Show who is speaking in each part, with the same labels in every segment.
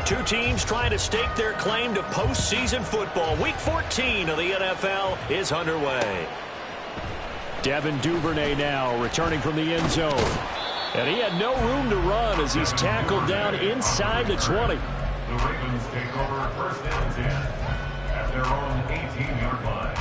Speaker 1: Two teams trying to stake their claim to postseason football. Week 14 of the NFL is underway.
Speaker 2: Devin Duvernay now returning from the end zone. And he had no room to run as he's tackled down inside the 20.
Speaker 3: The Ravens take over first and 10 at their own 18-yard line.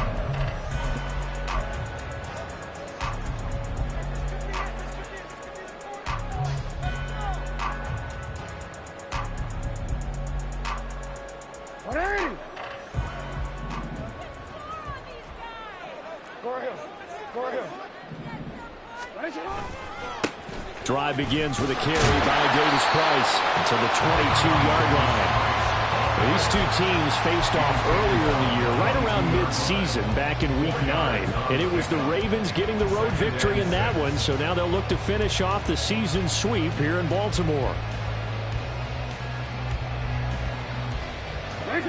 Speaker 2: Drive begins with a carry by Davis Price until the 22-yard line. These two teams faced off earlier in the year, right around mid-season, back in Week 9. And it was the Ravens getting the road victory in that one, so now they'll look to finish off the season sweep here in Baltimore.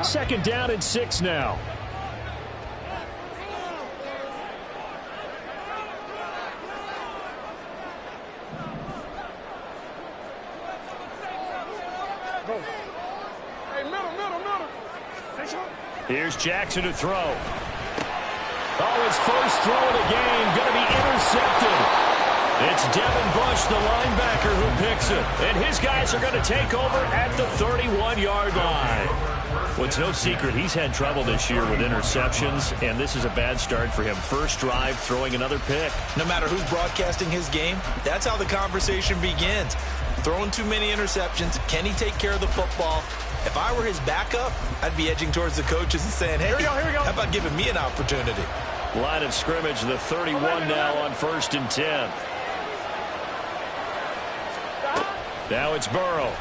Speaker 2: Second down and 6 now.
Speaker 1: Here's Jackson to throw. Oh, his first throw of the game going to be intercepted. It's Devin Bush, the linebacker, who picks it. And his guys are going to take over at the 31-yard line. Well, it's no secret he's had trouble this year with interceptions, and this is a bad start for him. First drive, throwing another pick.
Speaker 4: No matter who's broadcasting his game, that's how the conversation begins. Throwing too many interceptions. Can he take care of the football? If I were his backup, I'd be edging towards the coaches and saying, hey, how about giving me an opportunity?
Speaker 1: Line of scrimmage, the 31 now on first and 10. Now it's Burrow.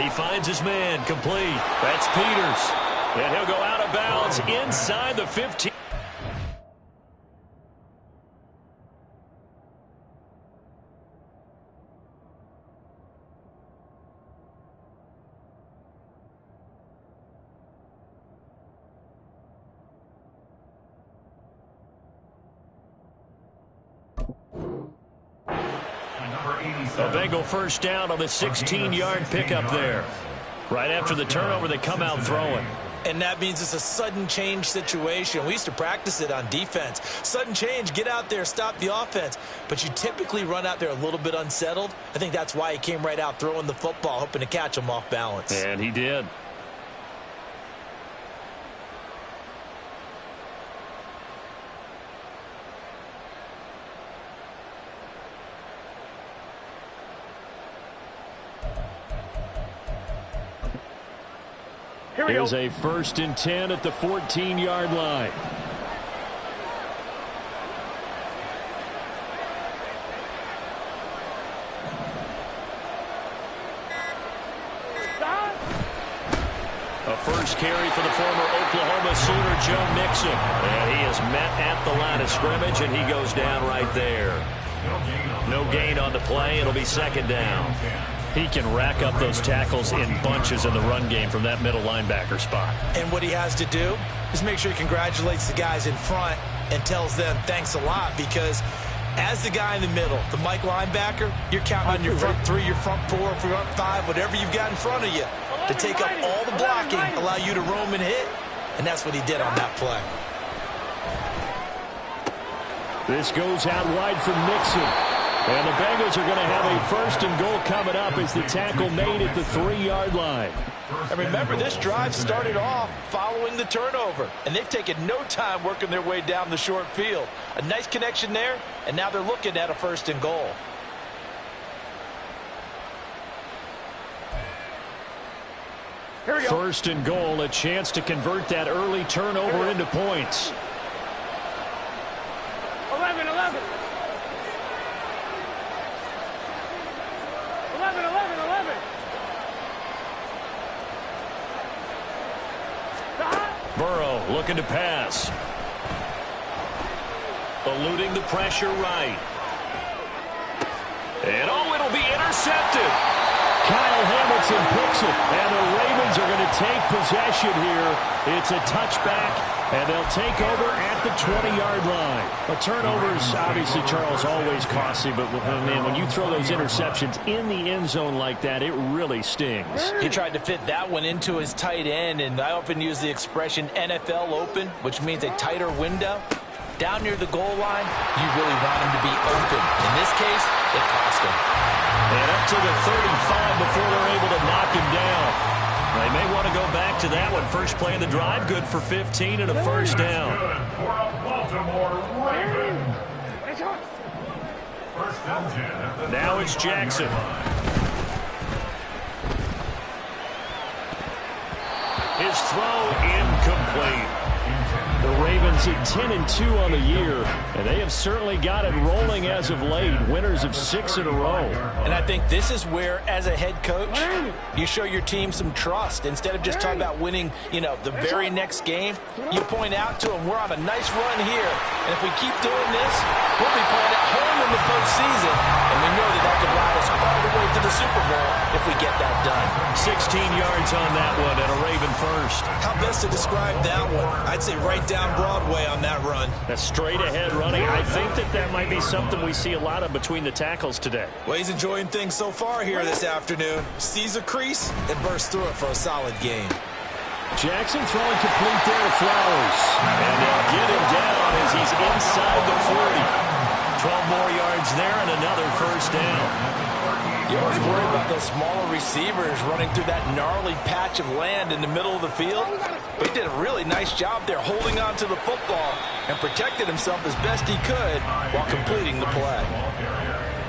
Speaker 1: He finds his man, complete. That's Peters. And he'll go out of bounds inside the 15. A Bengal first down on the 16-yard pickup there. Right after the turnover, they come out throwing.
Speaker 4: And that means it's a sudden change situation. We used to practice it on defense. Sudden change, get out there, stop the offense. But you typically run out there a little bit unsettled. I think that's why he came right out throwing the football, hoping to catch him off balance.
Speaker 1: And he did. Here's a first and 10 at the 14-yard line. A first carry for the former Oklahoma Sooner, Joe Mixon. And he is met at the line of scrimmage, and he goes down right there. No gain on the play. It'll be second down. He can rack up those tackles in bunches in the run game from that middle linebacker spot.
Speaker 4: And what he has to do is make sure he congratulates the guys in front and tells them thanks a lot, because as the guy in the middle, the Mike linebacker, you're counting on your front three, your front four, front five, whatever you've got in front of you to take up all the blocking, allow you to roam and hit. And that's what he did on that play.
Speaker 2: This goes out wide for Mixon. And the Bengals are going to have a first and goal coming up as the tackle made at the 3-yard line.
Speaker 4: And remember, this drive started off following the turnover, and they've taken no time working their way down the short field. A nice connection there, and now they're looking at a first and goal.
Speaker 2: Here we go. First and goal, a chance to convert that early turnover into points.
Speaker 5: 11. 11.
Speaker 1: Burrow looking to pass. Eluding the pressure right. And it'll be intercepted.
Speaker 2: Kyle Hamilton picks it, and the Ravens are going to take possession here. It's a touchback And they'll take over at the 20-yard line. A turnover is obviously, Charles, always costly, but man, when you throw those interceptions in the end zone like that, it really stings.
Speaker 4: He tried to fit that one into his tight end, and I often use the expression NFL open, which means a tighter window. Down near the goal line, you really want him to be open. In this case, it cost him.
Speaker 1: And up to the 35 before they're able to knock him down. They may want to go back to that one. First play of the drive, good for 15 and a first down.
Speaker 3: Good for a Baltimore Raven. First and 10 at the
Speaker 1: Now it's
Speaker 3: 35-yard
Speaker 1: Jackson.
Speaker 3: line.
Speaker 1: His throw incomplete.
Speaker 2: The Ravens at 10-2 on the year, and they have certainly got it rolling as of late. Winners of 6 in a row.
Speaker 4: And I think this is where, as a head coach, you show your team some trust. Instead of just talking about winning, the very next game, you point out to them, we're on a nice run here. And if we keep doing this, we'll be playing at home in the postseason. And we know that could ride us all the way to the Super Bowl if we get that done.
Speaker 1: 16 yards on that one and a Raven first.
Speaker 4: How best to describe that one? I'd say right down Broadway on that run.
Speaker 1: That's straight ahead running. I think that might be something we see a lot of between the tackles today.
Speaker 4: Well, he's enjoying things so far here this afternoon. Sees a crease and bursts through it for a solid gain.
Speaker 2: Jackson throwing complete there to Flowers.
Speaker 1: And they'll get him down as he's inside the 40. 12 more yards there and another first down.
Speaker 4: You always worry about those smaller receivers running through that gnarly patch of land in the middle of the field. But he did a really nice job there holding on to the football and protected himself as best he could while completing the play.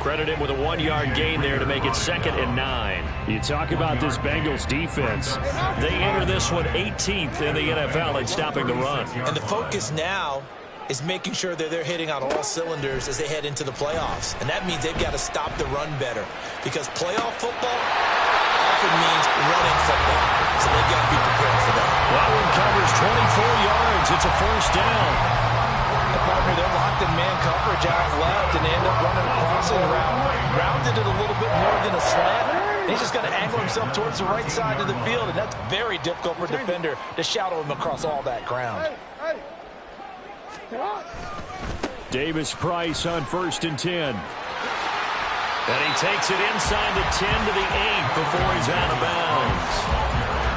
Speaker 1: Credit him with a 1-yard gain there to make it 2nd and 9.
Speaker 2: You talk about this Bengals defense.
Speaker 1: They enter this one 18th in the NFL at stopping the run.
Speaker 4: And the focus now is making sure that they're hitting on all cylinders as they head into the playoffs. And that means they've got to stop the run better. Because playoff football often means running football. So they've got to be prepared for that.
Speaker 1: That one covers 24 yards. It's a first down.
Speaker 4: The partner, they're locked in man coverage out left, and they end up running a crossing route. Rounded it a little bit more than a slant. He's just going to angle himself towards the right side of the field, and that's very difficult for a defender to shadow him across all that ground.
Speaker 2: Davis Price on 1st and 10.
Speaker 1: And he takes it inside the 10 to the 8 before he's out of bounds.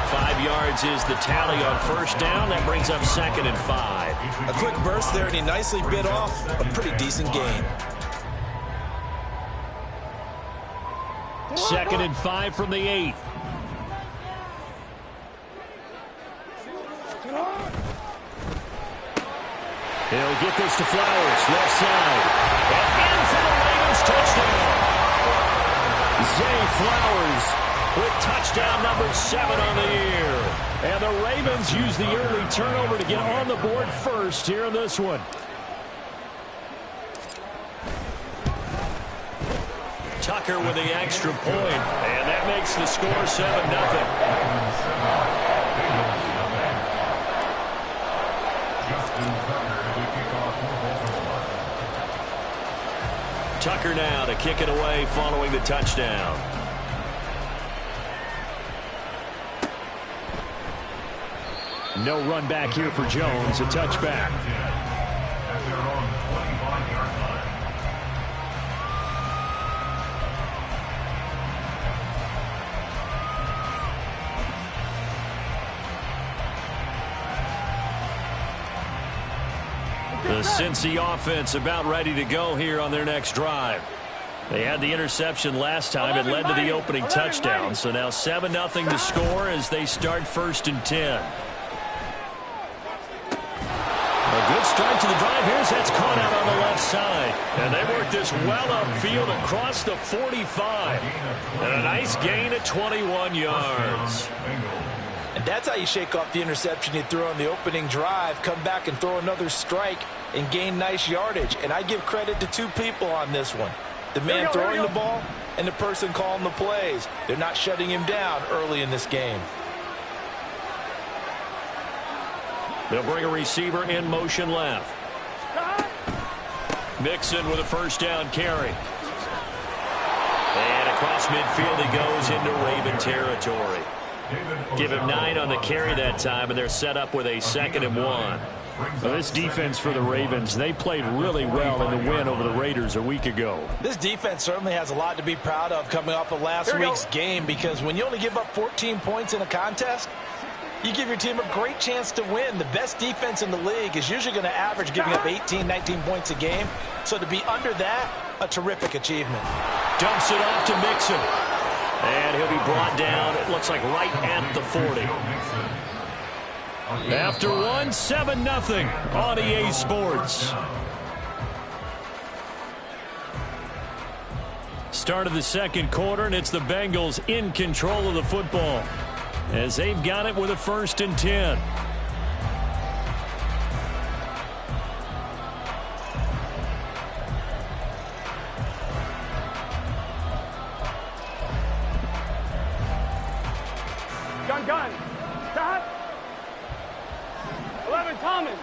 Speaker 1: 5 yards is the tally on first down. That brings up 2nd and 5.
Speaker 4: A quick burst there, and he nicely bit off a pretty decent gain.
Speaker 2: 2nd and 5 from the 8.
Speaker 1: He'll get this to Flowers, left side. And in for the Ravens touchdown. Zay Flowers with touchdown number 7 on the year.
Speaker 2: And the Ravens use the early turnover to get on the board first here in this one.
Speaker 1: Tucker with the extra point, and that makes the score 7-0. Tucker now to kick it away following the touchdown.
Speaker 2: No run back here for Jones, a touchback.
Speaker 3: At their own 25-yard line.
Speaker 1: The Cincy offense about ready to go here on their next drive. They had the interception last time. It led to the opening touchdown. So now 7-0 to score as they start 1st and 10. A good start to the drive. Here's that's caught out on the left side. And they work this well upfield across the 45. And a nice gain at 21 yards.
Speaker 4: And that's how you shake off the interception you threw on the opening drive, come back and throw another strike and gain nice yardage. And I give credit to 2 people on this one. The man throwing the ball and the person calling the plays. They're not shutting him down early in this game.
Speaker 1: They'll bring a receiver in motion left. Mixon with a first down carry. And across midfield he goes into Raven territory. Give him 9 on the carry that time, and they're set up with a 2nd and 1.
Speaker 2: Well, this defense for the Ravens, they played really well in the win over the Raiders a week ago.
Speaker 4: This defense certainly has a lot to be proud of coming off of last week's game, because when you only give up 14 points in a contest, you give your team a great chance to win. The best defense in the league is usually going to average giving up 18, 19 points a game. So to be under that, a terrific achievement.
Speaker 1: Dumps it off to Mixon. And he'll be brought down, it looks like right at the 40. After one, 7-0 on EA Sports. Start of the second quarter, and it's the Bengals in control of the football as they've got it with a 1st and 10.
Speaker 5: Gun. Stop. 11, Thomas.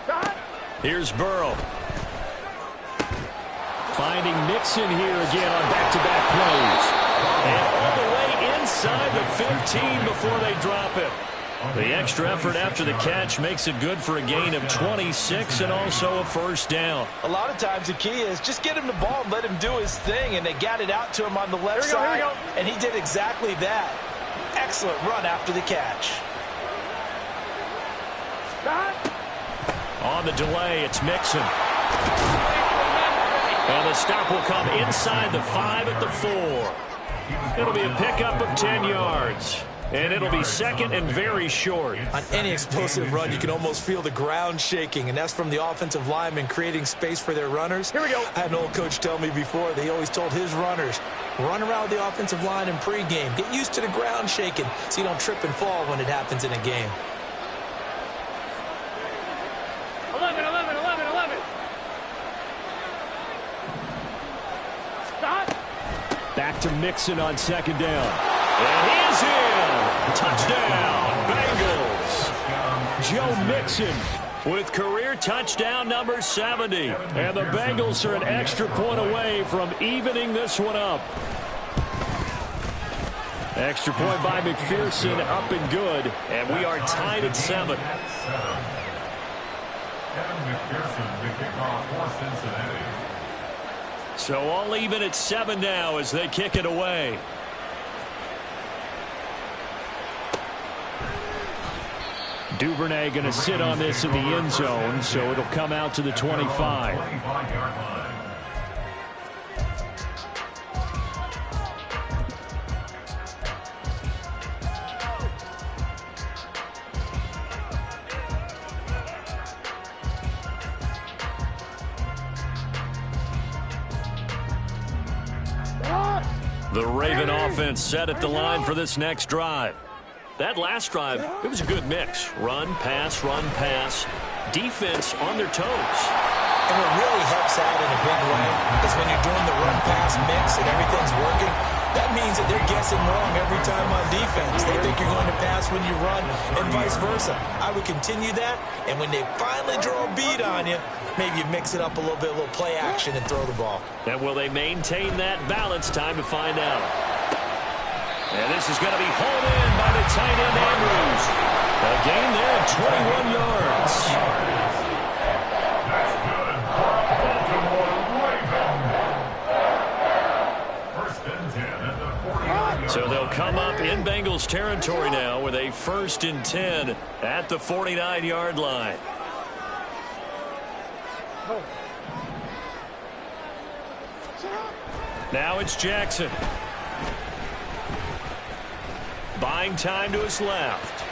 Speaker 5: Stop.
Speaker 1: Here's Burrow.
Speaker 2: Finding Mixon here again on back-to-back plays.
Speaker 1: And all the way inside the 15 before they drop it. The extra effort after the catch makes it good for a gain of 26 and also a 1st down.
Speaker 4: A lot of times the key is just get him the ball and let him do his thing, and they got it out to him on the left side, and he did exactly that. Excellent run after the catch.
Speaker 1: On the delay, it's Mixon. And the stop will come inside the 5 at the 4. It'll be a pickup of 10 yards. And it'll be 2nd and very short.
Speaker 4: On any explosive run, you can almost feel the ground shaking, and that's from the offensive linemen creating space for their runners.
Speaker 5: Here we go.
Speaker 4: I had an old coach tell me before, they always told his runners, run around the offensive line in pregame. Get used to the ground shaking so you don't trip and fall when it happens in a game.
Speaker 5: 11. Stop.
Speaker 2: Back to Mixon on 2nd down.
Speaker 1: And he is in. Touchdown, Bengals.
Speaker 2: Joe Mixon
Speaker 1: With career touchdown number 70. And the Bengals are an extra point away from evening this one up. Extra point by McPherson, up and good. And we are tied at 7. So all even at 7 now as they kick it away.
Speaker 2: Duvernay going to sit on this in the end zone, so it'll come out to the 25.
Speaker 1: The Raven offense set at the line for this next drive. That last drive, it was a good mix. Run, pass, defense on their toes.
Speaker 4: And what really helps out in a big way is when you're doing the run-pass mix and everything's working, that means that they're guessing wrong every time on defense. They think you're going to pass when you run and vice versa. I would continue that, and when they finally draw a bead on you, maybe you mix it up a little bit, a little play action and throw the ball.
Speaker 1: And will they maintain that balance? Time to find out. And this is going to be hauled in by the tight end, Andrews. A gain there of 21 yards.
Speaker 3: That's good. Baltimore Ravens. 1st and 10 at the 49.
Speaker 1: So they'll come up in Bengals territory now with a 1st and 10 at the 49-yard line. Now it's Jackson. Buying time to his left.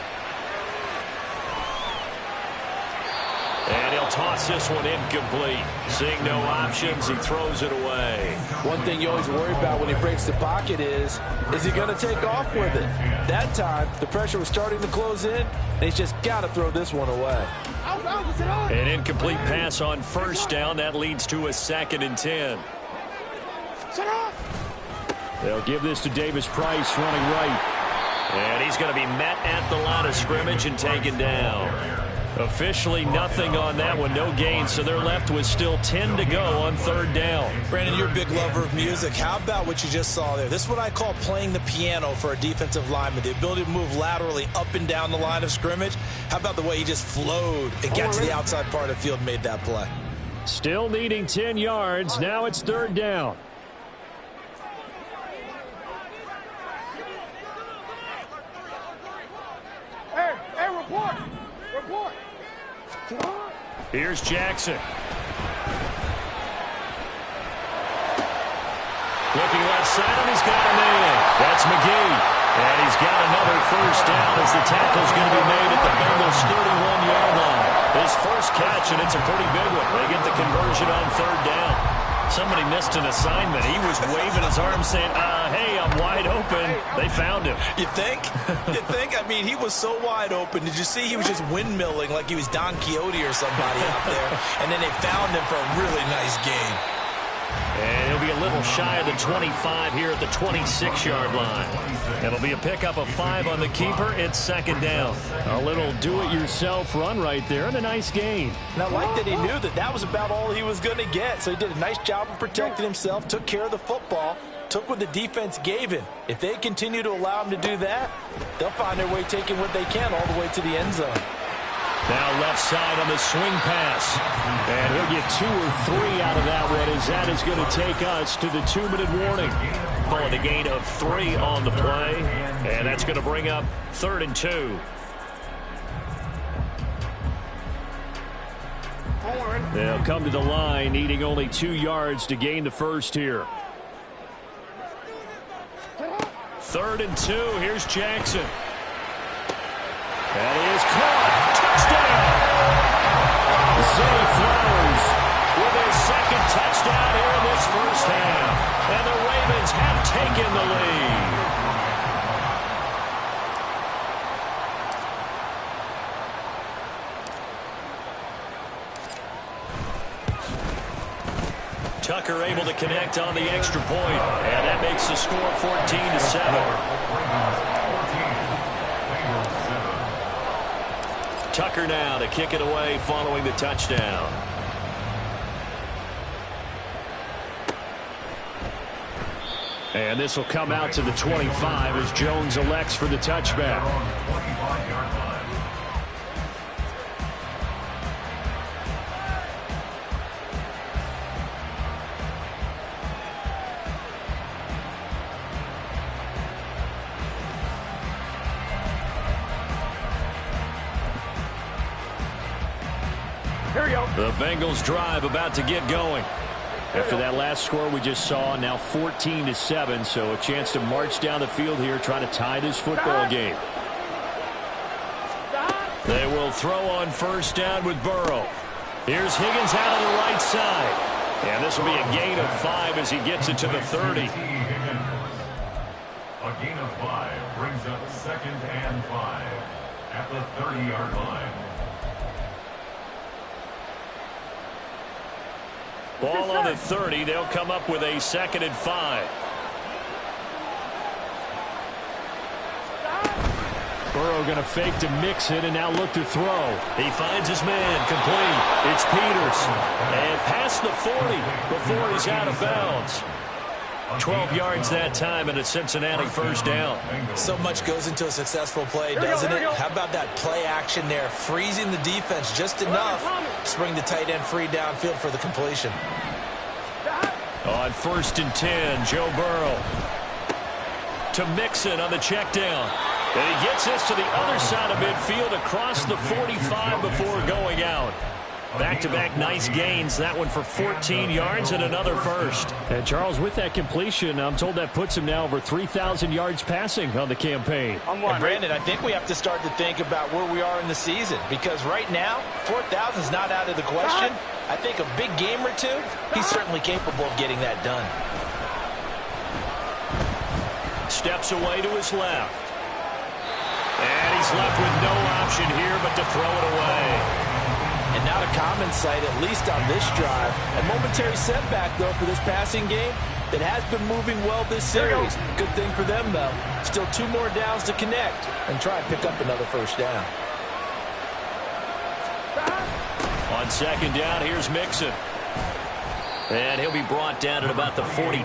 Speaker 1: And he'll toss this one incomplete. Seeing no options, he throws it away.
Speaker 4: One thing you always worry about when he breaks the pocket is he going to take off with it? That time, the pressure was starting to close in, and he's just got to throw this one away.
Speaker 1: An incomplete pass on 1st down. That leads to a 2nd and 10.
Speaker 2: They'll give this to Davis Price running right.
Speaker 1: And he's going to be met at the line of scrimmage and taken down. Officially nothing on that one, no gain, so they're left with still 10 to go on third down.
Speaker 4: Brandon, you're a big lover of music. How about what you just saw there? This is what I call playing the piano for a defensive lineman, the ability to move laterally up and down the line of scrimmage. How about the way he just flowed and got to the outside part of the field and made that play?
Speaker 2: Still needing 10 yards. Now it's third down.
Speaker 5: Hey, report. Report.
Speaker 1: Here's Jackson. Looking left side, and he's got a man. That's McGee. And he's got another first down as the tackle's going to be made at the Bengals' 31-yard line. His first catch, and it's a pretty big one. They get the conversion on third down. Somebody missed an assignment. He was waving his arm saying, hey, I'm wide open. They found him.
Speaker 4: You think? You think? I mean, he was so wide open. Did you see he was just windmilling like he was Don Quixote or somebody out there? And then they found him for a really nice gain.
Speaker 1: And he'll be a little shy of the 25 here at the 26-yard line. It'll be a pickup of 5 on the keeper. It's second down.
Speaker 2: A little do-it-yourself run right there and a nice gain.
Speaker 4: And I like that he knew that that was about all he was going to get. So he did a nice job of protecting himself, took care of the football, took what the defense gave him. If they continue to allow him to do that, they'll find their way taking what they can all the way to the end zone.
Speaker 1: Now left side on the swing pass.
Speaker 2: And he'll get 2 or 3 out of that one as that is going to take us to the 2-minute warning.
Speaker 1: Calling a gain of 3 on the play. And that's going to bring up 3rd and 2.
Speaker 2: They'll come to the line needing only 2 yards to gain the first here.
Speaker 1: 3rd and 2. Here's Jackson. That is caught. Touchdown! Zay Flowers with his second touchdown here in this first half. And the Ravens have taken the lead. Tucker able to connect on the extra point. And that makes the score 14-7. Tucker now to kick it away following the touchdown.
Speaker 2: And this will come out to the 25 as Jones elects for the touchback.
Speaker 5: Here we go.
Speaker 1: The Bengals drive about to get going.
Speaker 2: After that last score we just saw, now 14-7, so a chance to march down the field here, trying to tie this football game.
Speaker 1: They will throw on first down with Burrow. Here's Higgins out on the right side. And this will be a gain of 5 as he gets it to the 30.
Speaker 3: A gain of 5 brings up 2nd and 5 at the 30-yard line.
Speaker 1: Ball on the 30. They'll come up with a 2nd and 5.
Speaker 2: Burrow going to fake to mix it and now look to throw.
Speaker 1: He finds his man complete. It's Peters. And past the 40 before he's out of bounds. 12 yards that time and a Cincinnati first down.
Speaker 4: So much goes into a successful play, doesn't it? How about that play action there? Freezing the defense just enough to bring the tight end free downfield for the completion.
Speaker 1: On 1st and 10, Joe Burrow. To Mixon on the check down. And he gets this to the other side of midfield across the 45 before going out. Back-to-back nice gains. That one for 14 yards and another first.
Speaker 2: And Charles, with that completion, I'm told that puts him now over 3,000 yards passing on the campaign.
Speaker 4: And Brandon, I think we have to start to think about where we are in the season, because right now, 4,000 is not out of the question. I think a big game or two, he's certainly capable of getting that done.
Speaker 1: Steps away to his left. And he's left with no option here but to throw it away.
Speaker 4: And not a common sight, at least on this drive. A momentary setback, though, for this passing game that has been moving well this series. Good thing for them, though. Still 2 more downs to connect and try and pick up another first down.
Speaker 1: On second down, here's Mixon. And he'll be brought down at about the 42.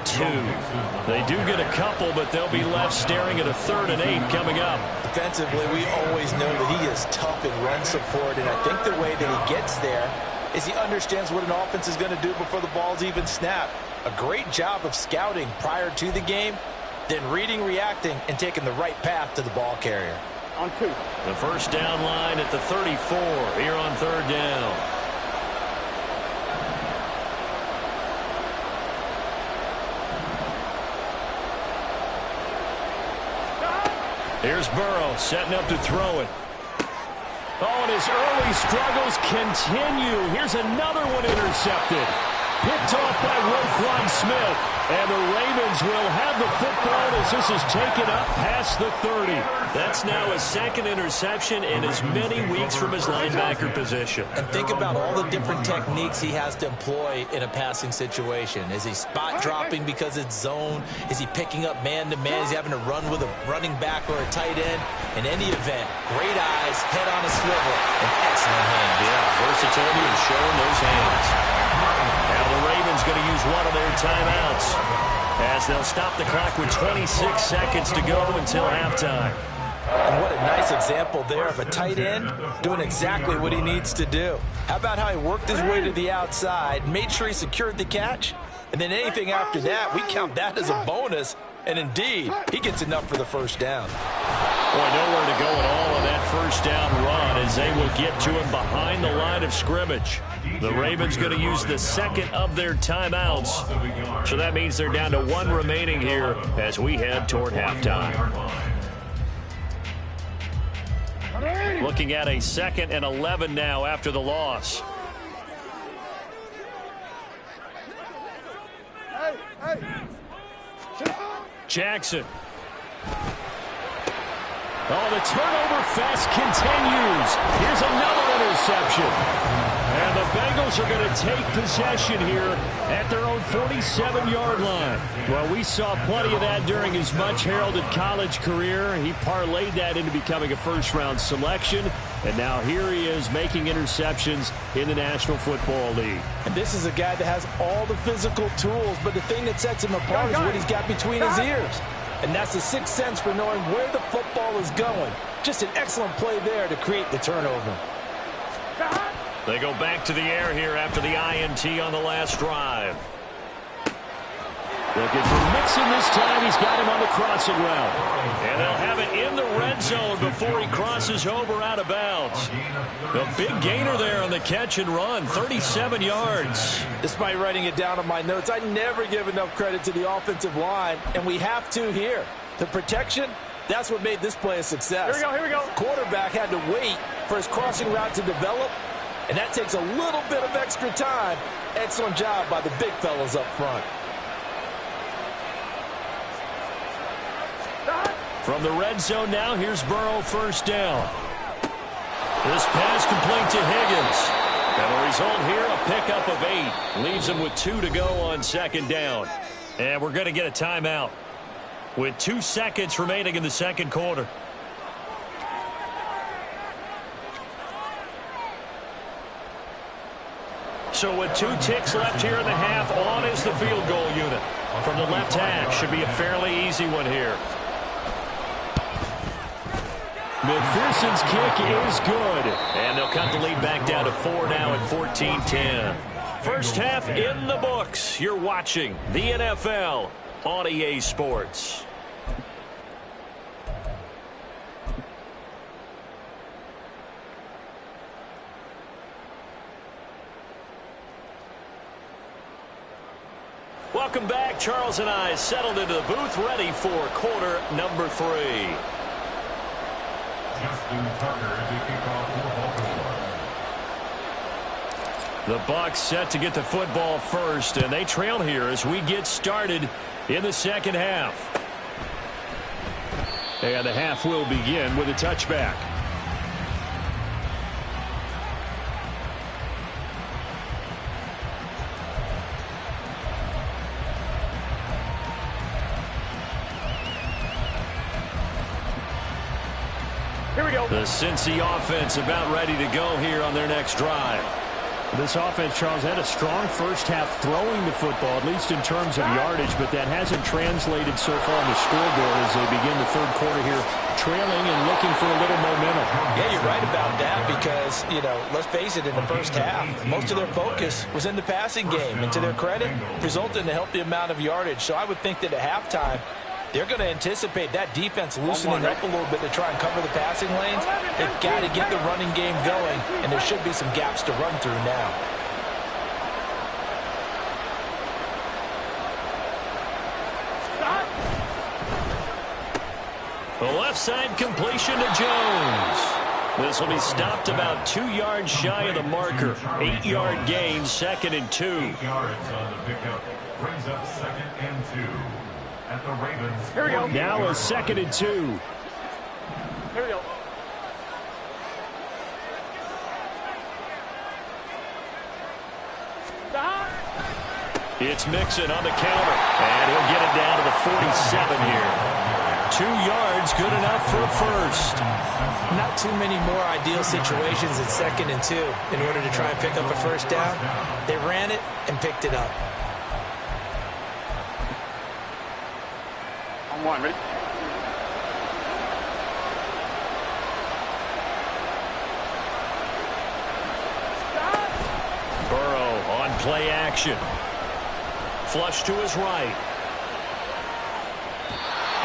Speaker 1: They do get a couple, but they'll be left staring at a 3rd and 8 coming up.
Speaker 4: Defensively, we always know that he is tough in run support, and I think the way that he gets there is he understands what an offense is going to do before the ball's even snapped. A great job of scouting prior to the game, then reading, reacting, and taking the right path to the ball carrier.
Speaker 5: On 2.
Speaker 1: The first down line at the 34 here on 3rd down. Here's Burrow setting up to throw it. Oh, and his early struggles continue. Here's another one intercepted. Picked off by Roquan Smith. And the Ravens will have the football as this is taken up past the 30.
Speaker 2: That's now his 2nd interception in as many weeks from his linebacker position.
Speaker 4: And think about all the different techniques he has to employ in a passing situation. Is he spot dropping because it's zone? Is he picking up man-to-man? Is he having to run with a running back or a tight end? In any event, great eyes, head on a swivel, and excellent hands.
Speaker 2: Yeah, versatility and showing those hands. Now the Ravens going to use one of their timeouts as they'll stop the clock with 26 seconds to go until halftime.
Speaker 4: And what a nice example there of a tight end doing exactly what he needs to do. How about how he worked his way to the outside, made sure he secured the catch, and then anything after that, we count that as a bonus. And indeed, he gets enough for the first down.
Speaker 2: Boy, nowhere to go at all on that first down run as they will get to him behind the line of scrimmage. The Ravens going to use the 2nd of their timeouts. So that means they're down to 1 remaining here as we head toward halftime. Looking at a 2nd and 11 now after the loss. Jackson. Oh, the turnover fest continues. Here's another interception. And the Bengals are going to take possession here at their own 47-yard line. Well, we saw plenty of that during his much-heralded college career. He parlayed that into becoming a first-round selection. And now here he is making interceptions in the National Football League.
Speaker 4: And this is a guy that has all the physical tools, but the thing that sets him apart is what he's got between his ears. And that's the 6th sense for knowing where the football is going. Just an excellent play there to create the turnover.
Speaker 2: They go back to the air here after the INT on the last drive.
Speaker 1: Looking for Mixon this time. He's got him on the crossing route.
Speaker 2: And they'll have it in the red zone before he crosses over out of bounds. The big gainer there on the catch and run, 37 yards.
Speaker 4: Despite writing it down on my notes, I never give enough credit to the offensive line, and we have to here. The protection, that's what made this play a success.
Speaker 5: Here we go.
Speaker 4: Quarterback had to wait for his crossing route to develop, and that takes a little bit of extra time. Excellent job by the big fellas up front.
Speaker 2: From the red zone now, here's Burrow, first down. This pass complete to Higgins. And the result here, a pickup of 8. Leaves him with 2 to go on second down. And we're going to get a timeout with 2 seconds remaining in the second quarter. So with 2 ticks left here in the half, on is the field goal unit. From the left hash, should be a fairly easy one here.
Speaker 1: McPherson's kick is good.
Speaker 2: And they'll cut the lead back down to 4 now at 14-10. First half in the books. You're watching the NFL on EA Sports. Welcome back. Charles and I settled into the booth, ready for quarter number 3. The Bucs set to get the football first, and they trail here as we get started in the second half.
Speaker 1: And the half will begin with a touchback.
Speaker 5: Here we go.
Speaker 2: The Cincy offense about ready to go here on their next drive. This offense, Charles, had a strong first half throwing the football, at least in terms of yardage, but that hasn't translated so far on the scoreboard as they begin the third quarter here, trailing and looking for a little momentum.
Speaker 4: Yeah, you're right about that because, let's face it, in the first half, most of their focus was in the passing game. And to their credit, resulted in a healthy amount of yardage. So I would think that at halftime, they're going to anticipate that defense loosening up a little bit to try and cover the passing lanes. They've got to get the running game going, and there should be some gaps to run through now.
Speaker 1: The left side completion to Jones. This will be stopped about 2 yards shy of the marker. 8-yard gain, 2nd and 2.
Speaker 3: 8 yards on the pickup brings up 2nd and 2. At the Ravens.
Speaker 5: Here we go.
Speaker 2: Now a 2nd and 2.
Speaker 5: Here we go. Stop.
Speaker 1: It's Mixon on the counter, and he'll get it down to the 47 here. 2 yards, good enough for a first.
Speaker 4: Not too many more ideal situations at 2nd and 2 in order to try and pick up a first down. They ran it and picked it up.
Speaker 5: On one, ready?
Speaker 1: Burrow on play action. Flush to his right.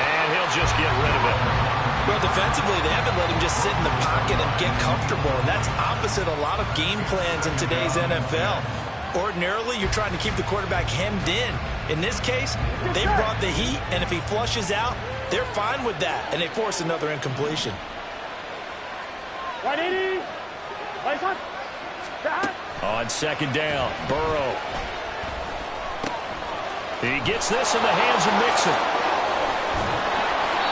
Speaker 1: And he'll just get rid of it.
Speaker 4: Well, defensively, they haven't let him just sit in the pocket and get comfortable, and that's opposite a lot of game plans in today's NFL. Ordinarily, you're trying to keep the quarterback hemmed in. In this case, they brought the heat, and if he flushes out, they're fine with that, and they force another incompletion.
Speaker 5: 180. Place on. Stop.
Speaker 1: On 2nd down, Burrow. He gets this in the hands of Mixon.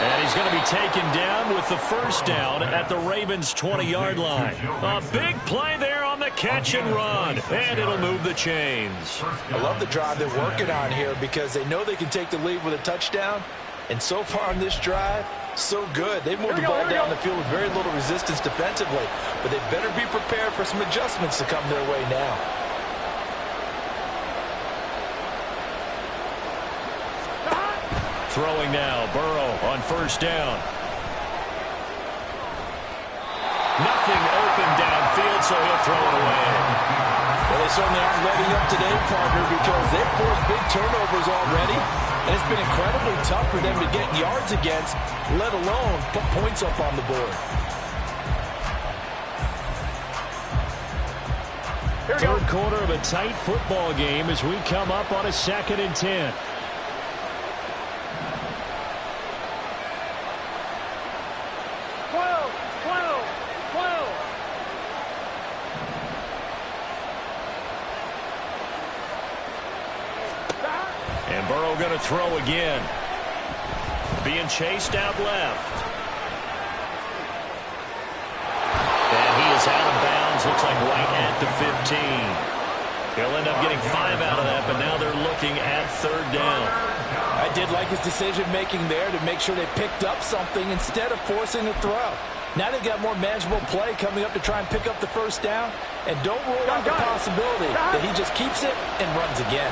Speaker 1: And he's going to be taken down with the first down at the Ravens' 20-yard line. A big play there on the catch and run. And it'll move the chains.
Speaker 4: I love the drive they're working on here because they know they can take the lead with a touchdown. And so far on this drive, so good. They've moved the ball down the field with very little resistance defensively. But they better be prepared for some adjustments to come their way now.
Speaker 1: Throwing now, Burrow on first down. Nothing open downfield, so he'll throw it away.
Speaker 4: Well, they certainly aren't letting up today, partner, because they've forced big turnovers already, and it's been incredibly tough for them to get yards against, let alone put points up on the board.
Speaker 2: Third quarter of a tight football game as we come up on a 2nd and 10.
Speaker 1: And Burrow going to throw again. Being chased out left. And he is out of bounds. Looks like right at the 15. He'll end up getting 5 out of that, but now they're looking at 3rd down.
Speaker 4: I did like his decision-making there to make sure they picked up something instead of forcing a throw. Now they've got more manageable play coming up to try and pick up the first down. And don't rule out the possibility that he just keeps it and runs again.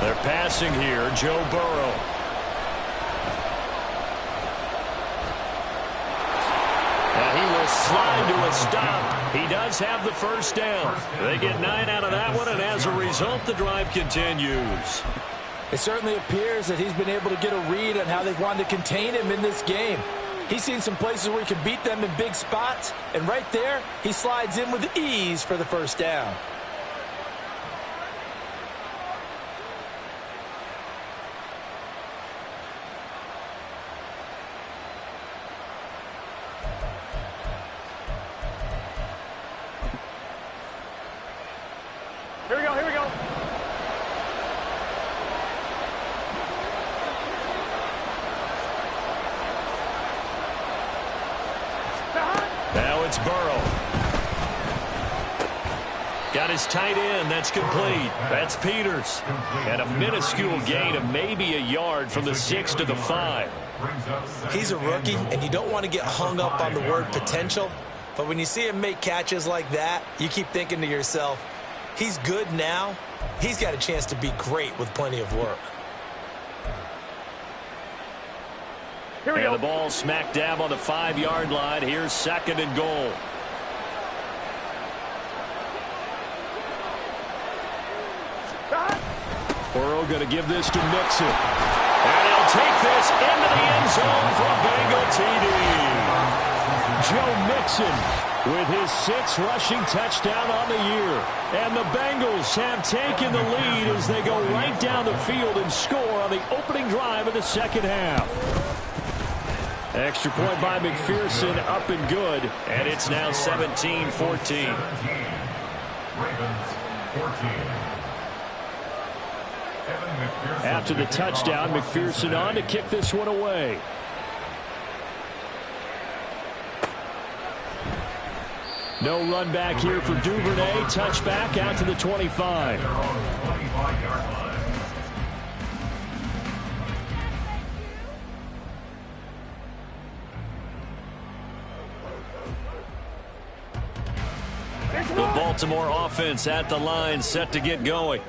Speaker 1: They're passing here, Joe Burrow. And he will slide to a stop. He does have the first down. They get 9 out of that one, and as a result, the drive continues.
Speaker 4: It certainly appears that he's been able to get a read on how they've wanted to contain him in this game. He's seen some places where he can beat them in big spots, and right there, he slides in with ease for the first down.
Speaker 5: Here we go, here we go.
Speaker 1: Now it's Burrow. Got his tight end. That's complete. That's Peters. And a minuscule gain of maybe a yard from the 6 to the 5.
Speaker 4: He's a rookie, and you don't want to get hung up on the word potential. But when you see him make catches like that, you keep thinking to yourself, he's good now. He's got a chance to be great with plenty of work.
Speaker 5: Here we
Speaker 1: and
Speaker 5: go.
Speaker 1: the ball smack dab on the 5-yard line. Here's 2nd and goal. Burrow going to give this to Mixon. And he'll take this into the end zone for a Bengal TD. Joe Mixon with his 6th rushing touchdown on the year. And the Bengals have taken the lead as they go right down the field and score on the opening drive of the second half. Extra point by McPherson, up and good. And it's now 17-14.
Speaker 3: Ravens 14.
Speaker 2: After the touchdown, McPherson on to kick this one away. No run back here for Duvernay. Touchback out to the 25.
Speaker 1: The Baltimore offense at the line, set to get going.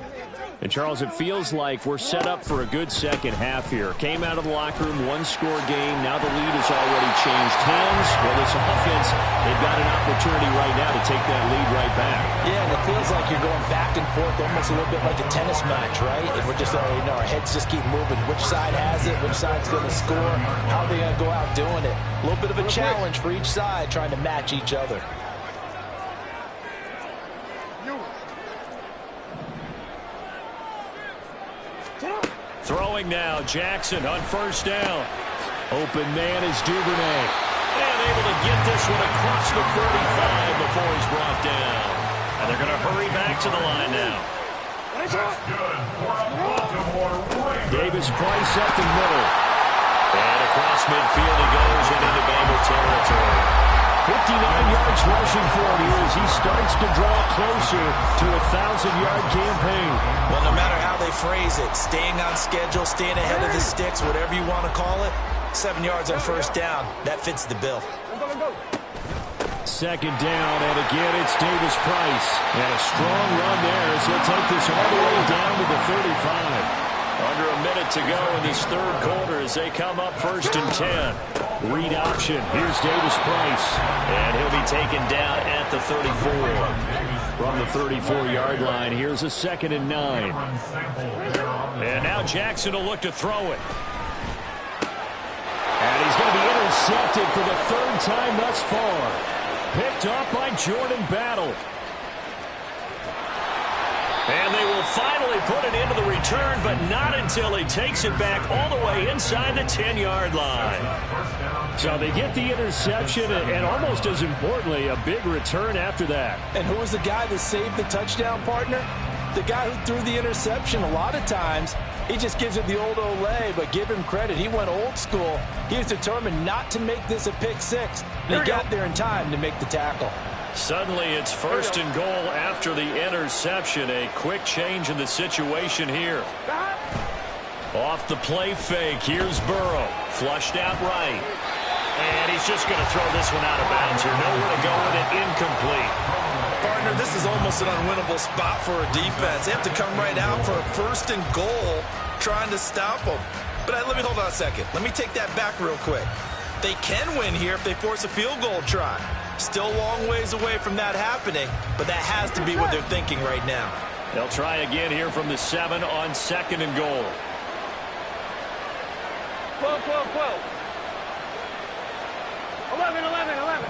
Speaker 2: And, Charles, it feels like we're set up for a good second half here. Came out of the locker room, one-score game. Now the lead has already changed hands. Well, this offense, they've got an opportunity right now to take that lead right back.
Speaker 4: Yeah, and it feels like you're going back and forth almost a little bit like a tennis match, right? And we're just, our heads just keep moving. Which side has it? Which side's going to score? How are they going to go out doing it? A little bit of a challenge for each side trying to match each other.
Speaker 1: Throwing now, Jackson on 1st down. Open man is Duvernay. And able to get this one across the 45 before he's brought down. And they're going to hurry back to the line now.
Speaker 3: That's good for a Baltimore Ravens.
Speaker 2: Davis Price up the middle.
Speaker 1: And across midfield he goes and into Bengal territory.
Speaker 2: 59 yards rushing for him here as he starts to draw closer to a 1,000-yard campaign.
Speaker 4: Well, no matter how they phrase it, staying on schedule, staying ahead of the sticks, whatever you want to call it, 7 yards on 1st down, that fits the bill.
Speaker 2: 2nd down, and again it's Davis Price. And a strong run there as he'll take this all the way down to the 35.
Speaker 1: Under a minute to go in this 3rd quarter as they come up 1st and 10.
Speaker 2: Read option. Here's Davis Price.
Speaker 1: And he'll be taken down at the 34.
Speaker 2: From the 34-yard line, here's a 2nd and 9.
Speaker 1: And now Jackson will look to throw it.
Speaker 2: And he's going to be intercepted for the 3rd time thus far. Picked up by Jordan Battle.
Speaker 1: And they will finally put it into the return, but not until he takes it back all the way inside the 10-yard line.
Speaker 2: So they get the interception, and almost as importantly, a big return after that.
Speaker 4: And who was the guy that saved the touchdown, partner? The guy who threw the interception. A lot of times, he just gives it the old Olay, but give him credit. He went old school. He was determined not to make this a pick 6, and he got there in time to make the tackle.
Speaker 1: Suddenly it's 1st and goal after the interception. A quick change in the situation here. Off the play fake, here's Burrow. Flushed out right. And he's just going to throw this one out of bounds here. Nowhere to go with it, incomplete.
Speaker 4: Partner, this is almost an unwinnable spot for a defense. They have to come right out for a 1st and goal trying to stop them. But let me hold on a second. Let me take that back real quick. They can win here if they force a field goal try. Still a long ways away from that happening, but that has to be what they're thinking right now.
Speaker 1: They'll try again here from the 7 on 2nd and goal.
Speaker 5: 12, 12, 12. 11, 11, 11.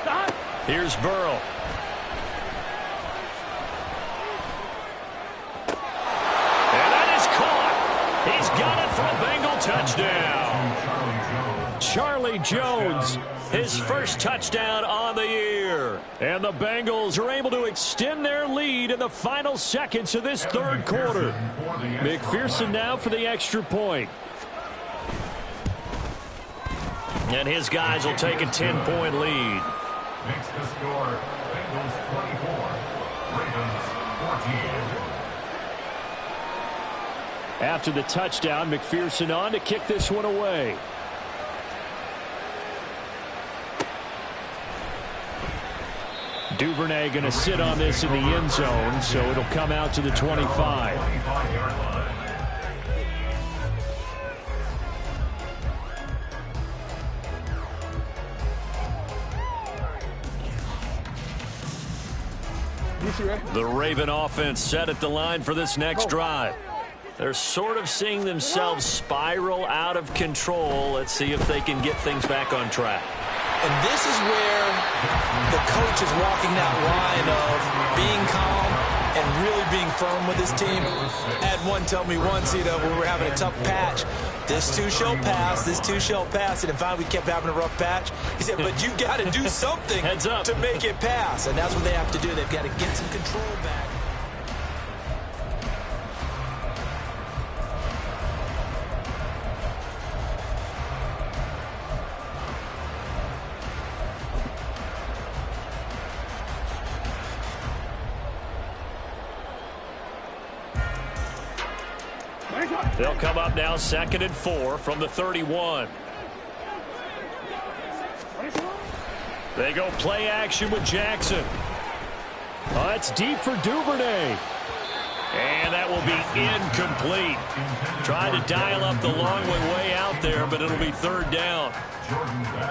Speaker 5: Stop.
Speaker 1: Here's Burrow. And that is caught. He's got it for a Bengal touchdown.
Speaker 2: Charlie Jones,
Speaker 1: His 1st touchdown on the year.
Speaker 2: and the Bengals are able to extend their lead in the final seconds of this 3rd quarter. McPherson now for the extra point.
Speaker 1: And his guys will take a 10-point lead.
Speaker 3: Makes the score Bengals 24, Ravens 14.
Speaker 2: After the touchdown, McPherson on to kick this one away. Duvernay going to sit on this in the end zone, so it'll come out to the 25.
Speaker 1: The Raven offense set at the line for this next drive. They're sort of seeing themselves spiral out of control. Let's see if they can get things back on track.
Speaker 4: And this is where the coach is walking that line of being calm and really being firm with his team. I had one tell me once, when we were having a tough patch, this too shall pass, this too shall pass. And finally we kept having a rough patch. He said, but you got to do something
Speaker 1: Heads up
Speaker 4: to make it pass. And that's what they have to do. They've got to get some control back.
Speaker 1: They'll come up now 2nd and 4 from the 31. They go play action with Jackson. Oh, it's deep for Duvernay. And that will be incomplete. Trying to dial up the long way out there, but it'll be 3rd down.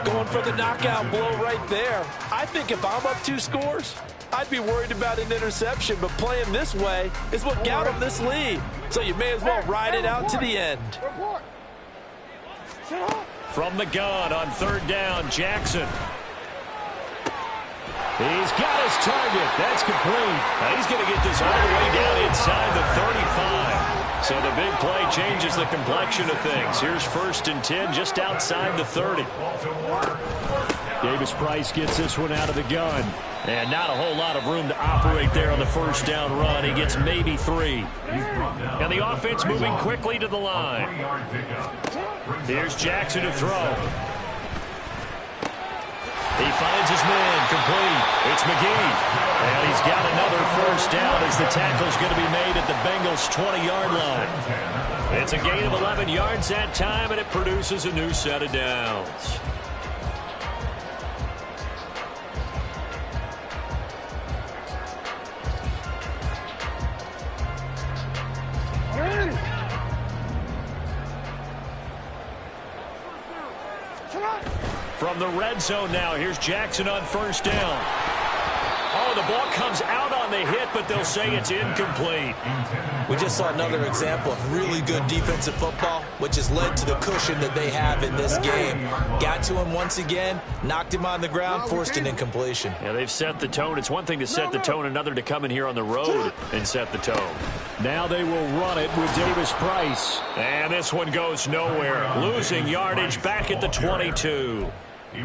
Speaker 4: Going for the knockout blow right there. I think if I'm up 2 scores, I'd be worried about an interception, but playing this way is what got him this lead. So you may as well ride it out to the end.
Speaker 1: From the gun on 3rd down, Jackson. He's got his target. That's complete. Now he's going to get this all the way down inside the 35. So the big play changes the complexion of things. Here's 1st and 10 just outside the 30.
Speaker 2: Davis Price gets this one out of the gun.
Speaker 1: And not a whole lot of room to operate there on the 1st down run. He gets maybe 3. And the offense moving quickly to the line. Here's Jackson to throw. He finds his man, complete. It's McGee. And he's got another 1st down as the tackle's going to be made at the Bengals' 20-yard line. It's a gain of 11 yards that time, and it produces a new set of downs. From the red zone now, here's Jackson on 1st down. Oh, the ball comes out on the hit, but they'll say it's incomplete.
Speaker 4: We just saw another example of really good defensive football, which has led to the cushion that they have in this game. Got to him once again, knocked him on the ground, forced an incompletion.
Speaker 1: Yeah, they've set the tone. It's one thing to set the tone, another to come in here on the road and set the tone.
Speaker 2: Now they will run it with Davis Price.
Speaker 1: And this one goes nowhere. Losing yardage back at the 22.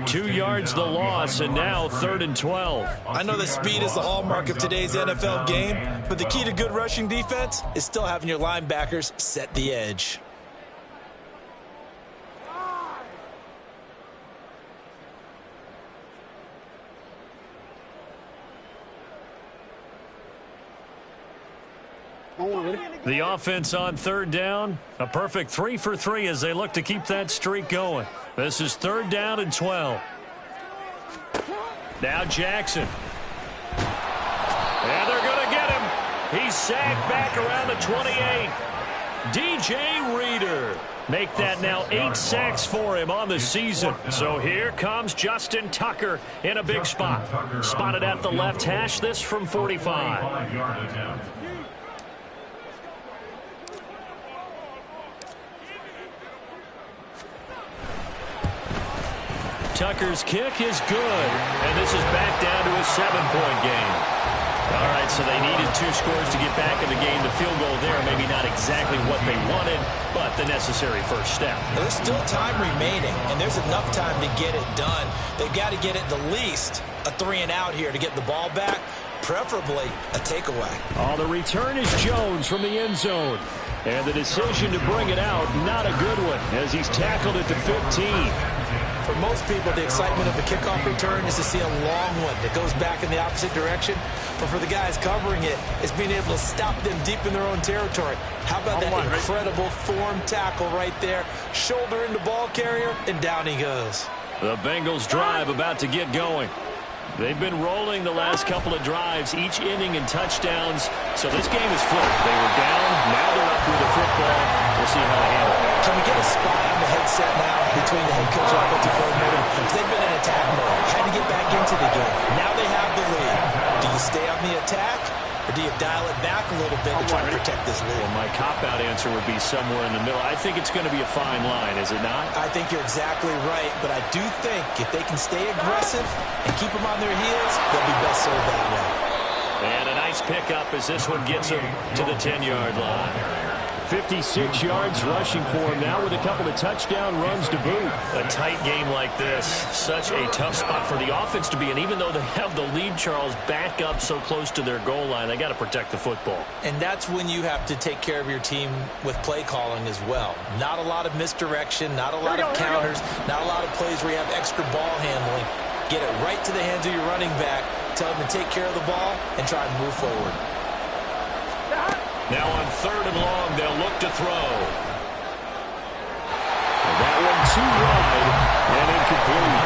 Speaker 1: 2 yards the loss, and now 3rd and 12.
Speaker 4: I know that speed is the hallmark of today's NFL game, but the key to good rushing defense is still having your linebackers set the edge.
Speaker 1: The offense on 3rd down, a perfect 3 for 3 as they look to keep that streak going. This is 3rd down and 12. Now Jackson. And they're going to get him. He's sacked back around the 28. DJ Reader. Make that now 8 sacks for him on the season. So here comes Justin Tucker in a big spot. Spotted at the left hash, this from 45. Tucker's kick is good, and this is back down to a 7-point game. All right, so they needed 2 scores to get back in the game. The field goal there, maybe not exactly what they wanted, but the necessary first step.
Speaker 4: There's still time remaining, and there's enough time to get it done. They've got to get it the least a 3-and-out here to get the ball back, preferably a takeaway.
Speaker 2: Oh, the return is Jones from the end zone. And the decision to bring it out, not a good one, as he's tackled at the 15.
Speaker 4: For most people, the excitement of the kickoff return is to see a long one that goes back in the opposite direction. But for the guys covering it, it's being able to stop them deep in their own territory. How about that incredible form tackle right there? Shoulder into ball carrier, and down he goes.
Speaker 1: The Bengals drive about to get going. They've been rolling the last couple of drives, each inning in touchdowns. So this game is flipped. They were down, now they're up with the football. We'll see how they handle it.
Speaker 4: Can we get a spy on the headset now between the head coach and offensive coordinator? Because they've been in attack mode, trying to get back into the game. Now they have the lead. Do you stay on the attack, or do you dial it back a little bit to try to protect this lead?
Speaker 1: Well, my cop-out answer would be somewhere in the middle. I think it's going to be a fine line, is it not?
Speaker 4: I think you're exactly right, but I do think if they can stay aggressive and keep them on their heels, they'll be best served that way.
Speaker 1: And a nice pickup as this one gets them to the 10-yard line.
Speaker 2: 56 yards rushing for him now with a couple of touchdown runs to boot.
Speaker 1: A tight game like this, such a tough spot for the offense to be in. Even though they have the lead, Charles, back up so close to their goal line, they got to protect the football.
Speaker 4: And that's when you have to take care of your team with play calling as well. Not a lot of misdirection, not a lot of counters, not a lot of plays where you have extra ball handling. Get it right to the hands of your running back, tell him to take care of the ball, and try and move forward.
Speaker 1: Now on 3rd and long, they'll look to throw.
Speaker 2: And that one too wide and incomplete.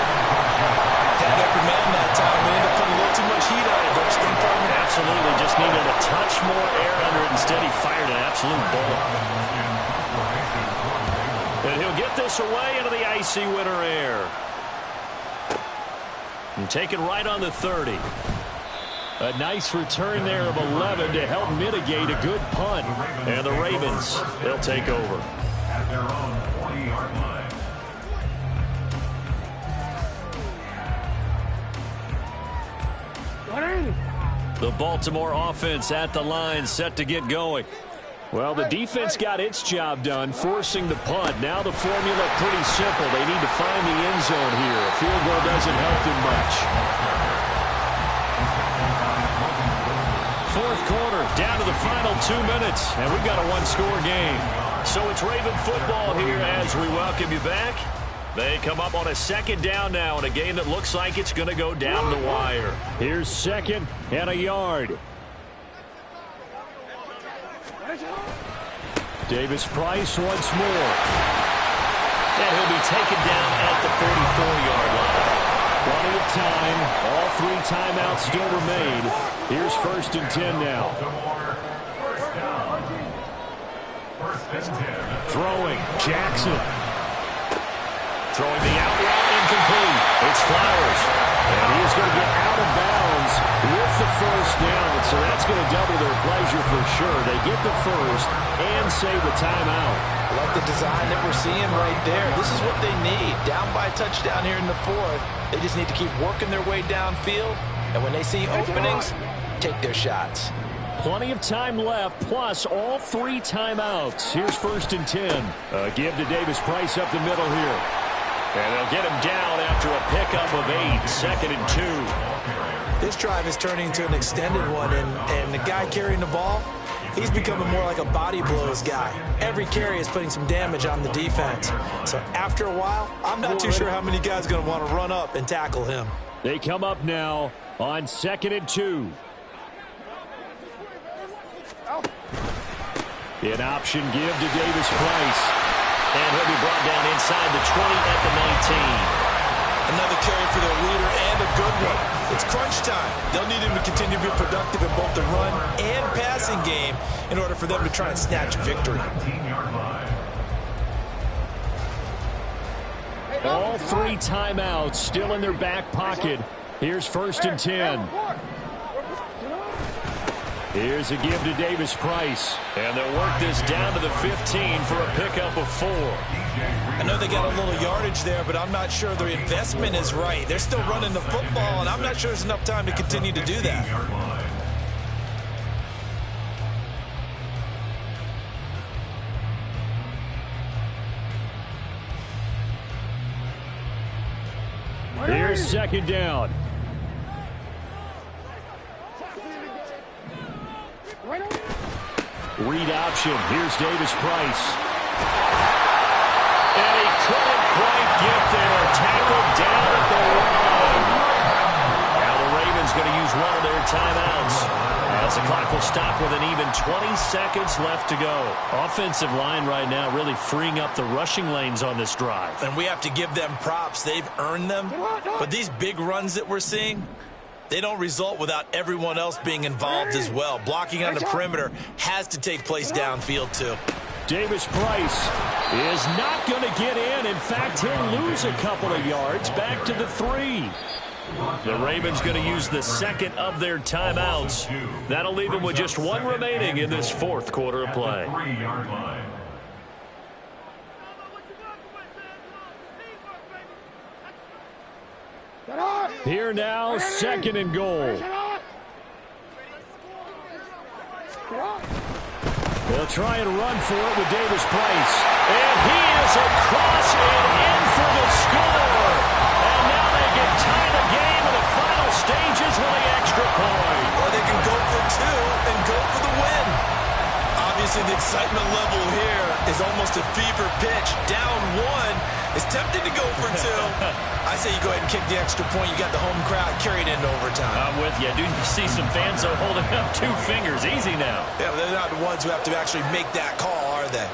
Speaker 4: Had the upper man that time. We ended up putting a little too much heat on it, don't you think, Carmen?
Speaker 1: Absolutely. Just needed a touch more air under it. Instead, he fired an absolute bullet. And he'll get this away into the icy winter air. And taken right on the 30.
Speaker 2: A nice return there of 11 to help mitigate a good punt.
Speaker 1: And the Ravens, they'll take over.
Speaker 3: At their own 40-yard line.
Speaker 1: The Baltimore offense at the line, set to get going.
Speaker 2: Well, the defense got its job done, forcing the punt. Now the formula pretty simple. They need to find the end zone here. A field goal doesn't help them much.
Speaker 1: 4th quarter, down to the final 2 minutes, and we've got a one-score game. So it's Raven football here as we welcome you back. They come up on a 2nd down now in a game that looks like it's going to go down the wire.
Speaker 2: Here's 2nd and a yard. Davis Price once more.
Speaker 1: And he'll be taken down at the 44-yard line.
Speaker 2: Plenty of time. All 3 timeouts still remain. Here's 1st and 10 now.
Speaker 3: First down. 1st and 10.
Speaker 2: Throwing. Jackson.
Speaker 1: Throwing the out route, incomplete. It's Flowers.
Speaker 2: And he's going to get out of bounds with the 1st down. So that's going to double their pleasure for sure. They get the 1st and save the timeout.
Speaker 4: I like the design that we're seeing right there. This is what they need. Down by a touchdown here in the 4th. They just need to keep working their way downfield. And when they see openings, take their shots.
Speaker 2: Plenty of time left, plus all 3 timeouts. Here's 1st and 10. Give to Davis Price up the middle here.
Speaker 1: And they'll get him down after a pickup of 8, 2nd and 2.
Speaker 4: This drive is turning into an extended one, and the guy carrying the ball, he's becoming more like a body blows guy. Every carry is putting some damage on the defense. So after a while, I'm not too sure how many guys are going to want to run up and tackle him.
Speaker 2: They come up now on 2nd and 2. An option give to Davis Price.
Speaker 1: And he'll be brought down inside the 20 at the 19.
Speaker 4: Another carry for their leader and a good one. It's crunch time. They'll need him to continue to be productive in both the run and passing game in order for them to try and snatch a victory.
Speaker 3: 19-yard line.
Speaker 2: All 3 timeouts still in their back pocket. Here's 1st and 10. Here's a give to Davis Price.
Speaker 1: And they'll work this down to the 15 for a pickup of 4.
Speaker 4: I know they got a little yardage there, but I'm not sure their investment is right. They're still running the football, and I'm not sure there's enough time to continue to do that.
Speaker 2: Here's 2nd down. Read option. Here's Davis Price.
Speaker 1: And he couldn't quite get there. Tackled down at the line. Now the Ravens going to use one of their timeouts, as the clock will stop with an even 20 seconds left to go. Offensive line right now really freeing up the rushing lanes on this drive.
Speaker 4: And we have to give them props. They've earned them. But these big runs that we're seeing, they don't result without everyone else being involved as well. Blocking on the perimeter has to take place downfield too.
Speaker 2: Davis Price is not going to get in. In fact, he'll lose a couple of yards back to the 3.
Speaker 1: The Ravens going to use the second of their timeouts. That'll leave them with just one remaining in this fourth quarter of play.
Speaker 3: 3-yard line.
Speaker 2: Here now, second and goal. They'll try and run for it with Davis Price.
Speaker 1: And he is across and in for the score. And now they can tie the game in the final stages with the extra point.
Speaker 4: Or they can go for 2 and go for the win. Obviously, the excitement level here is almost a fever pitch. Down 1 is tempted to go for 2. I say you go ahead and kick the extra point. You got the home crowd carried into overtime.
Speaker 1: I'm with you. Do you see some fans are holding up 2 fingers? Easy now.
Speaker 4: Yeah, they're not the ones who have to actually make that call, are they?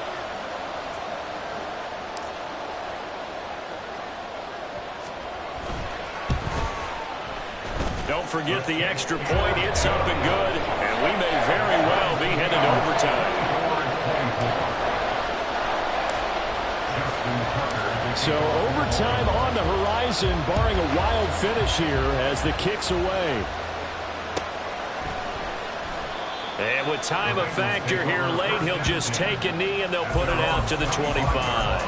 Speaker 1: Don't forget the extra point. It's up and good. And we may very well be headed to overtime.
Speaker 2: So overtime on the horizon, barring a wild finish here as the kick's away.
Speaker 1: And with time a factor here late, he'll just take a knee and they'll put it out to the 25.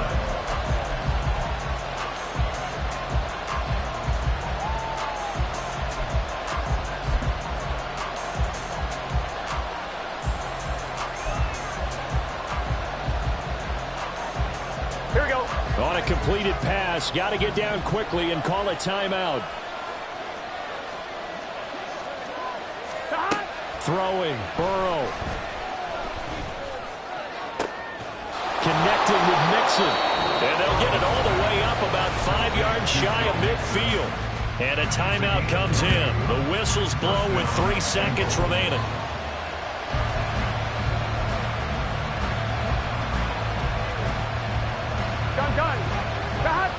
Speaker 5: Here we go.
Speaker 2: On a completed pass, got to get down quickly and call a timeout. Throwing, Burrow. Connecting with Mixon.
Speaker 1: And they'll get it all the way up about 5 yards shy of midfield. And a timeout comes in. The whistles blow with 3 seconds remaining.
Speaker 5: Gun. Got.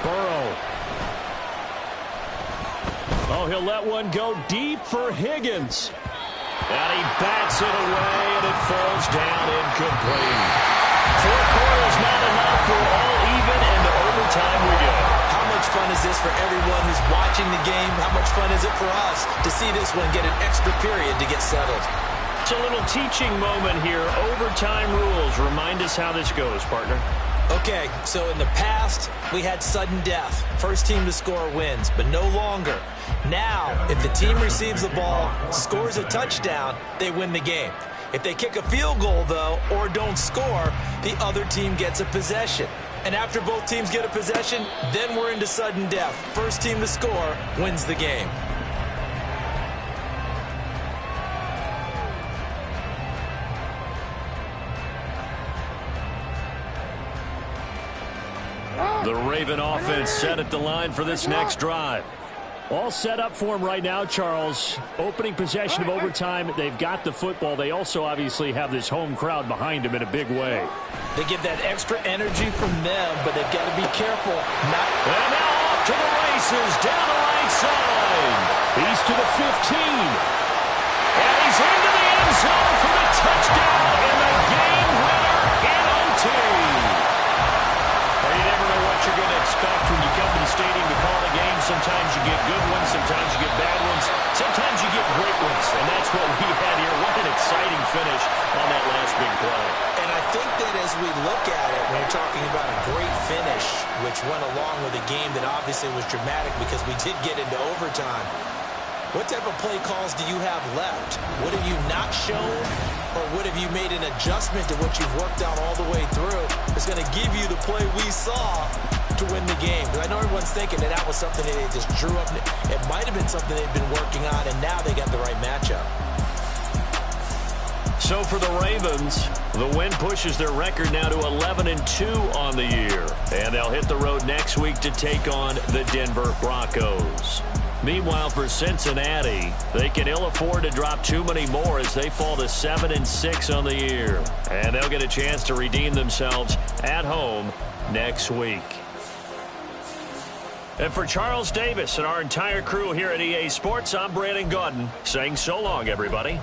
Speaker 2: Burrow. Oh, he'll let one go deep for Higgins.
Speaker 1: And he bats it away, and it falls down incomplete. 4 quarters not enough. We're all even, and to overtime we go.
Speaker 4: How much fun is this for everyone who's watching the game? How much fun is it for us to see this one get an extra period to get settled?
Speaker 1: It's a little teaching moment here. Overtime rules. Remind us how this goes, partner.
Speaker 4: Okay, so in the past, we had sudden death. First team to score wins, but no longer. Now, if the team receives the ball, scores a touchdown, they win the game. If they kick a field goal, though, or don't score, the other team gets a possession. And after both teams get a possession, then we're into sudden death. First team to score wins the game.
Speaker 1: The Raven offense set at the line for this next drive.
Speaker 2: All set up for him right now, Charles. Opening possession of overtime. They've got the football. They also obviously have this home crowd behind them in a big way.
Speaker 4: They get that extra energy from them, but they've got to be careful.
Speaker 1: And now off to the races down the right side.
Speaker 2: He's to the 15.
Speaker 1: And he's into the end zone for the touchdown and the game winner in OT. Well, you never know what you're going to expect when you come to the stadium to call a game. Sometimes you get good ones, sometimes you get bad ones, sometimes you get great ones. And that's what we had here. What an exciting finish on that last big play.
Speaker 4: And I think that as we look at it, when we're talking about a great finish, which went along with a game that obviously was dramatic because we did get into overtime, what type of play calls do you have left? What have you not shown, or what have you made an adjustment to what you've worked out all the way through that's going to give you the play we saw to win the game? Because I know everyone's thinking that was something that they just drew up. It might have been something they've been working on, and now they got the right matchup.
Speaker 1: So for the Ravens, the win pushes their record now to 11-2 on the year. And they'll hit the road next week to take on the Denver Broncos. Meanwhile, for Cincinnati, they can ill afford to drop too many more as they fall to 7-6 on the year. And they'll get a chance to redeem themselves at home next week. And for Charles Davis and our entire crew here at EA Sports, I'm Brandon Gaudin saying so long, everybody.